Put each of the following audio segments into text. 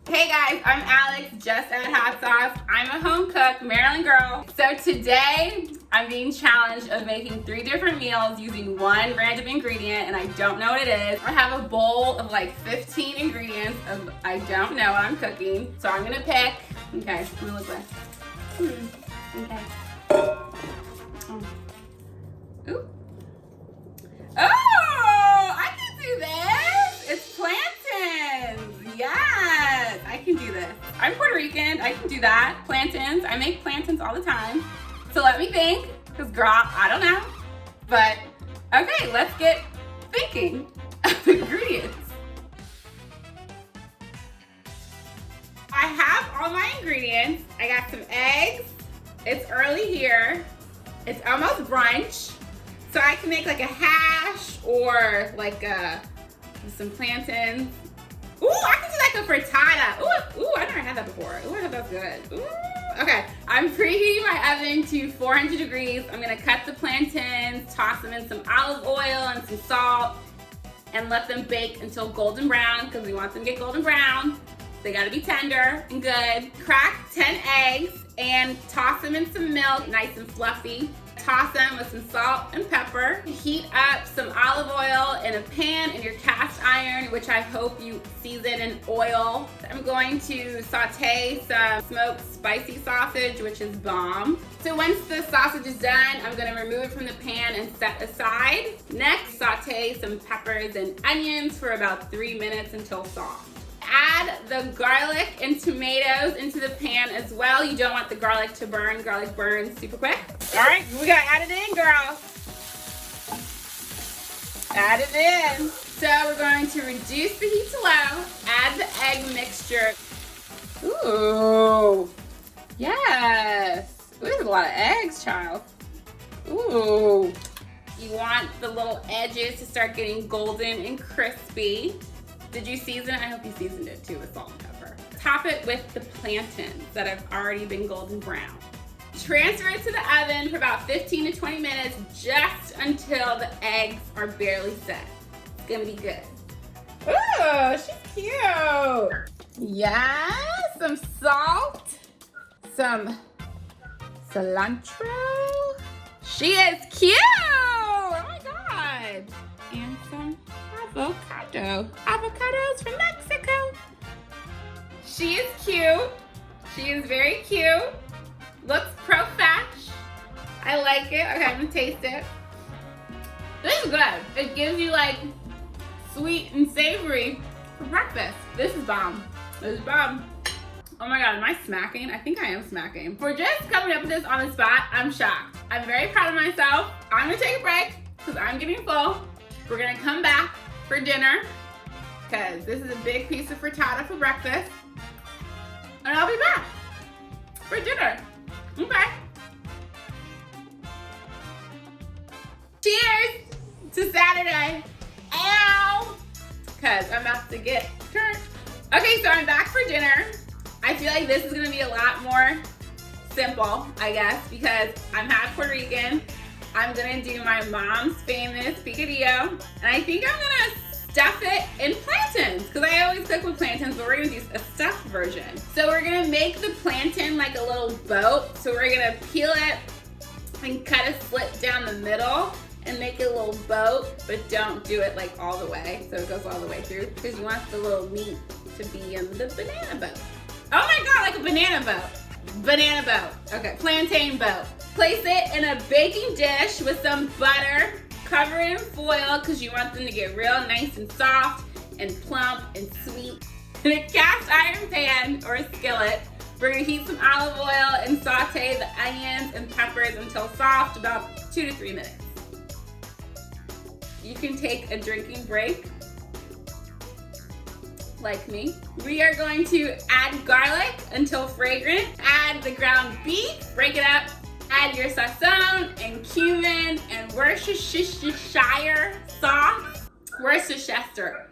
Hey guys, I'm Alex, just at Hot Sauce. I'm a home cook, Maryland girl. So today, I'm being challenged of making 3 different meals using one random ingredient, and I don't know what it is. I have a bowl of like 15 ingredients of I don't know what I'm cooking. So I'm gonna pick, okay, let me look like. Okay. Oh. Ooh. Oh, I can do this. It's plantains. Yes, I can do this. I'm Puerto Rican. I can do that. Plantains. I make plantains all the time. So let me think, because girl, I don't know. But okay, let's get thinking of ingredients. I have all my ingredients. I got some eggs. It's early here. It's almost brunch. So I can make like a hash or like some plantains. Ooh, I can do like a frittata. Ooh, I never had that before. Ooh, I hope that's good. Ooh, okay. I'm preheating my oven to 400 degrees. I'm gonna cut the plantains, toss them in some olive oil and some salt, and let them bake until golden brown, because we want them to get golden brown. They gotta be tender and good. Crack 10 eggs and toss them in some milk, nice and fluffy. Toss them with some salt and pepper. Heat up some olive oil in a pan in your cast iron, which I hope you season in oil. I'm going to saute some smoked spicy sausage, which is bomb. So once the sausage is done, I'm gonna remove it from the pan and set aside. Next, saute some peppers and onions for about 3 minutes until soft. Add the garlic and tomatoes into the pan as well. You don't want the garlic to burn. Garlic burns super quick. All right, we gotta add it in, girl. Add it in. So we're going to reduce the heat to low. Add the egg mixture. Ooh, yes. Ooh, there's a lot of eggs, child. Ooh. You want the little edges to start getting golden and crispy. Did you season it? I hope you seasoned it too with salt and pepper. Top it with the plantains that have already been golden brown. Transfer it to the oven for about 15 to 20 minutes, just until the eggs are barely set. It's gonna be good. Ooh, she's cute. Yeah, some salt, some cilantro. She is cute. Oh my God. And some avocado. Avocados from Mexico. She is cute. She is very cute. Looks pro-fash. I like it. Okay, I'm gonna taste it. This is good. It gives you like sweet and savory for breakfast. This is bomb. This is bomb. Oh my God, am I smacking? I think I am smacking. For just coming up with this on the spot, I'm shocked. I'm very proud of myself. I'm gonna take a break because I'm getting full. We're gonna come back for dinner, because this is a big piece of frittata for breakfast. And I'll be back for dinner. Okay. Cheers to Saturday. Ow! Because I'm about to get turned. Okay, so I'm back for dinner. I feel like this is gonna be a lot more simple, I guess, because I'm half Puerto Rican. I'm gonna do my mom's famous picadillo, and I think I'm gonna stuff it in plantains, because I always cook with plantains, but we're gonna do a stuffed version. So we're gonna make the plantain like a little boat. So we're gonna peel it and cut a slit down the middle and make it a little boat, but don't do it like all the way, so it goes all the way through, because you want the little meat to be in the banana boat. Oh my God, like a banana boat. Banana boat. Okay, plantain boat. Place it in a baking dish with some butter. Cover it in foil because you want them to get real nice and soft and plump and sweet. In a cast iron pan or a skillet, we're gonna heat some olive oil and saute the onions and peppers until soft, about 2 to 3 minutes. You can take a drinking break, like me. We are going to add garlic until fragrant. Add the ground beef, break it up. Add your sazon and cumin and Worcestershire sauce. Worcestershire.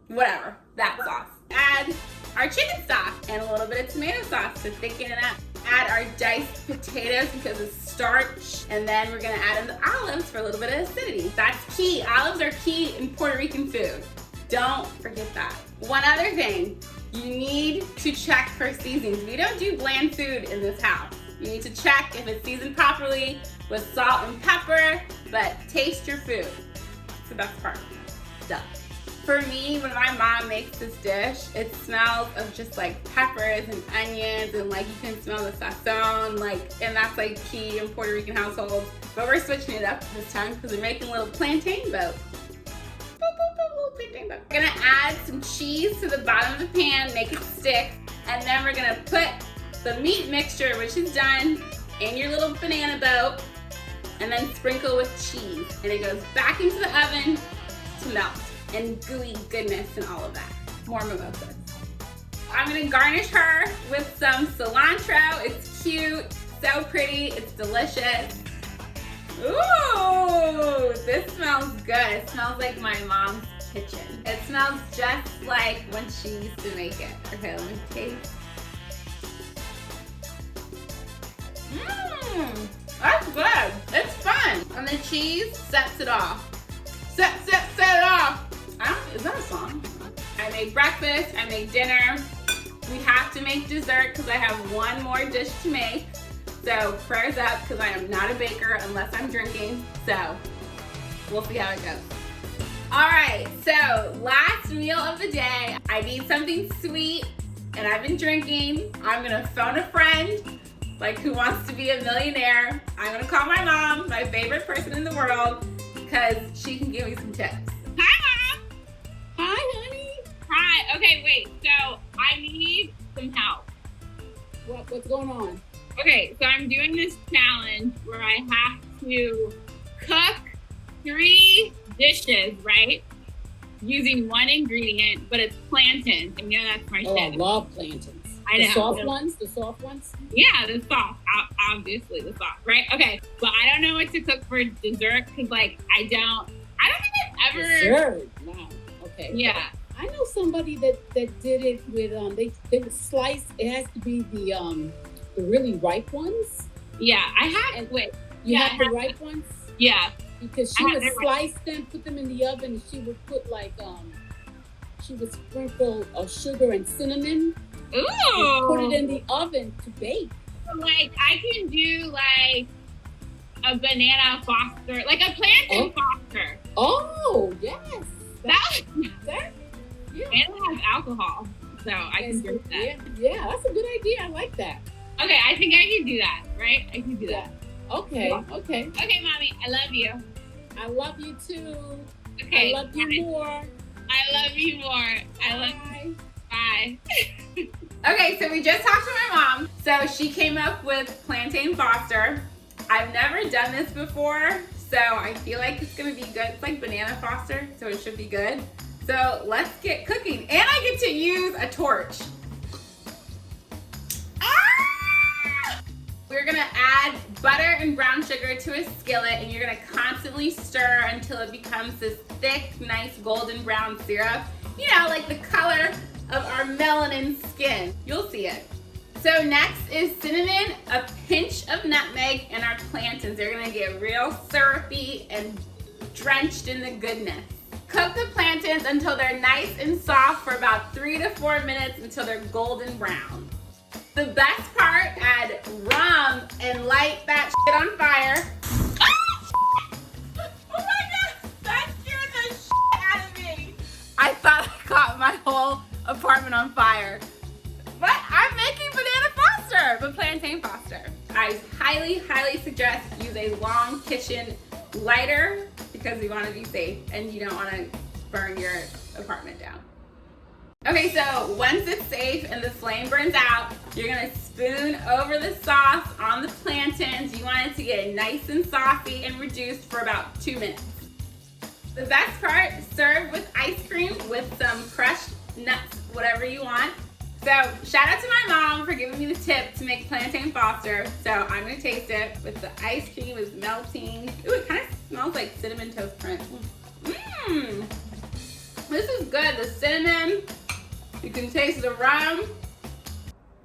Whatever, that sauce. Add our chicken stock and a little bit of tomato sauce to thicken it up. Add our diced potatoes because it's starch, and then we're gonna add in the olives for a little bit of acidity. That's key. Olives are key in Puerto Rican food. Don't forget that. One other thing, you need to check for seasonings. We don't do bland food in this house. You need to check if it's seasoned properly with salt and pepper, but taste your food. It's the best part. Duh. For me, when my mom makes this dish, it smells of just like peppers and onions, and like you can smell the sazon, and that's like key in Puerto Rican households. But we're switching it up this time because we're making a little plantain boat. We're gonna add some cheese to the bottom of the pan, make it stick, and then we're gonna put the meat mixture, which is done, in your little banana boat, and then sprinkle with cheese. And it goes back into the oven to melt, and gooey goodness and all of that. More mimosas. I'm gonna garnish her with some cilantro. It's cute, so pretty, it's delicious. Ooh, this smells good. It smells like my mom's kitchen. It smells just like when she used to make it. Okay, let me taste. That's good. It's fun. And the cheese sets it off. Set it off. Is that a song? I made breakfast, I made dinner. We have to make dessert because I have one more dish to make. So prayers up because I am not a baker unless I'm drinking. So we'll see how it goes. All right, so last meal of the day. I need something sweet and I've been drinking. I'm gonna phone a friend, like who wants to be a millionaire. I'm gonna call my mom, my favorite person in the world, because she can give me some tips. Hi, Mom. Hi, honey. Hi. Okay, wait. So I need some help. What's going on? Okay, so I'm doing this challenge where I have to cook 3 dishes, right? Using one ingredient, but it's plantains. And you know that's my shit. Oh, I love plantains. I know. The soft ones? Yeah, the soft. Obviously, the soft, right? Okay, but I don't know what to cook for dessert because, like, I don't think I've ever. Dessert? Wow. Okay. Yeah. I know somebody that did it with they would slice. It has to be the really ripe ones. Yeah, I have. Wait. You have the ripe ones? Yeah. Because she would slice them, put them in the oven, and she would put she would sprinkle sugar and cinnamon. Ooh. Put it in the oven to bake. Like I can do like a banana foster, like a plantain foster. Oh yes. That yeah. And it has alcohol, so I can drink that. Yeah, that's a good idea. I like that. Okay, I think I can do that, right? I can do that. Okay, Yeah. okay. Okay, Mommy, I love you. I love you too. Okay. I love you more. I love you more. I love you. Bye. Okay, so we just talked to my mom. So she came up with plantain foster. I've never done this before, so I feel like it's gonna be good. It's like banana foster, so it should be good. So let's get cooking. And I get to use a torch. We're gonna add butter and brown sugar to a skillet, and you're gonna constantly stir until it becomes this thick, nice golden brown syrup. You know, like the color of our melanin skin. You'll see it. So next is cinnamon, a pinch of nutmeg, and our plantains. They're gonna get real syrupy and drenched in the goodness. Cook the plantains until they're nice and soft for about 3 to 4 minutes until they're golden brown. The best part, add rum and light that shit on fire. Oh my God, that scared the shit out of me. I thought I caught my whole apartment on fire. But I'm making banana foster, but plantain foster. I highly, highly suggest use a long kitchen lighter because you want to be safe and you don't want to burn your apartment down. Okay, so once it's safe and the flame burns out, you're gonna spoon over the sauce on the plantains. You want it to get nice and saucy and reduced for about 2 minutes. The best part, serve with ice cream with some crushed nuts, whatever you want. So shout out to my mom for giving me the tip to make plantain foster. So I'm gonna taste it with the ice cream is melting. Ooh, it kind of smells like cinnamon toast crunch. Mmm, this is good. The cinnamon, you can taste the rum.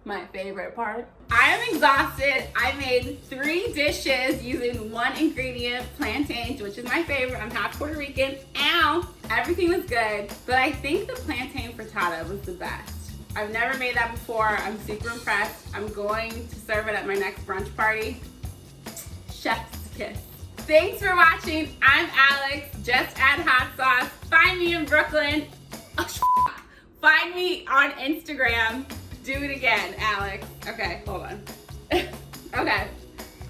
My favorite part. I am exhausted. I made 3 dishes using 1 ingredient, plantains, which is my favorite. I'm half Puerto Rican. Ow. Everything was good, but I think the plantain frittata was the best. I've never made that before. I'm super impressed. I'm going to serve it at my next brunch party. Chef's kiss. Thanks for watching. I'm Alex. Just add hot sauce. Find me in Brooklyn. Oh, find me on Instagram. Do it again, Alex. Okay, hold on. Okay,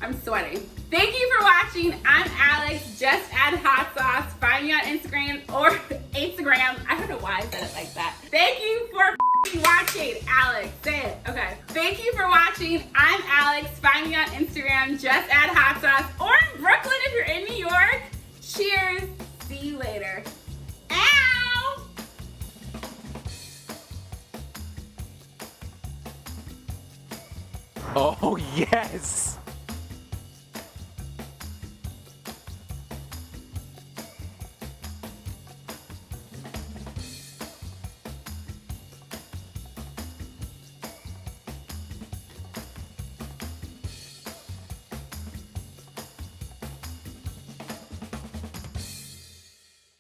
I'm sweating. Thank you for watching. I'm Alex. Just add hot sauce. Find me on Instagram or Instagram. I don't know why I said it like that. Thank you for watching, Alex. Say it. Okay. Thank you for watching. I'm Alex. Find me on Instagram. Just add hot sauce or in Brooklyn if you're in New York. Cheers. See you later. Ow! Oh, yes.